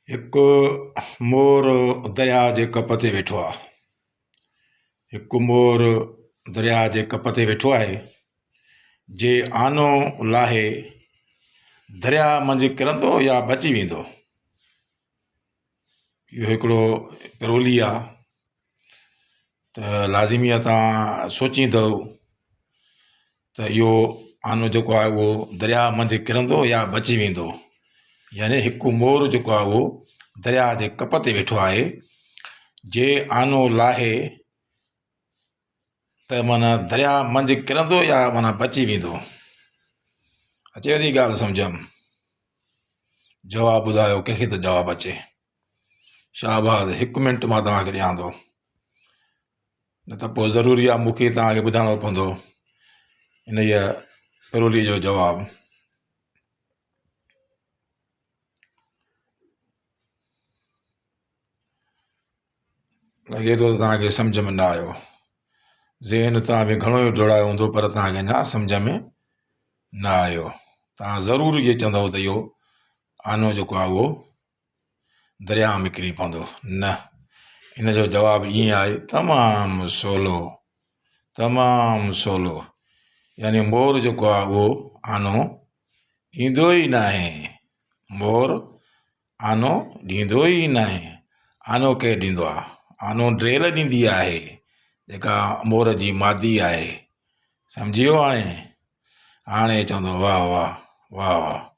हिकु मोर दरिया जे कप ते वेठो आहे। हिकु मोर दरिया जे कप ते वेठो आहे। जे आनो लाहे दरिया मंझि किरंदो या बची वेंदो। इहो हिकिड़ो पिरोली आहे त लाज़िमी आहे तव्हां सोचींदव त इहो आनो जेको आहे उहो दरिया मंझि किरंदो या बची वेंदो। यानी हिकु मोर जेको आहे उहो दरिया जे कप ते वेठो आहे। जे आनो लाहे त माना दरिया मंझि किरंदो या माना बची वेंदो। अचे थी ॻाल्हि सम्झ में? जवाबु ॿुधायो, कंहिंखे त जवाबु अचे। शाबाश, 1 मिंट मां तव्हांखे ॾियां थो, न त पोइ ज़रूरी आहे मूंखे तव्हांखे ॿुधाइणो पवंदो इन पिरोली जो जवाबु। लॻे थो त तव्हांखे सम्झ में न आयो। ज़हन तव्हां बि घणो ई डोड़ायो हूंदो पर तव्हांखे अञा सम्झ में न आयो। तव्हां ज़रूरु इहे चवंदव त इहो आनो जेको आहे उहो दरिया में किरी पवंदो। न, इन जो जवाबु ईअं आहे, तमामु सवलो, तमामु सवलो। यानी मोर जेको आहे उहो आनो ॾींदो ई न आहे। मोर आनो ॾींदो ई न आहे। आनो केरु ॾींदो आहे? आनो ड्रेल ॾींदी आहे, जेका मोर जी मादी आहे। सम्झी वियो? हाणे चवंदो वाह वाह वाह वाह।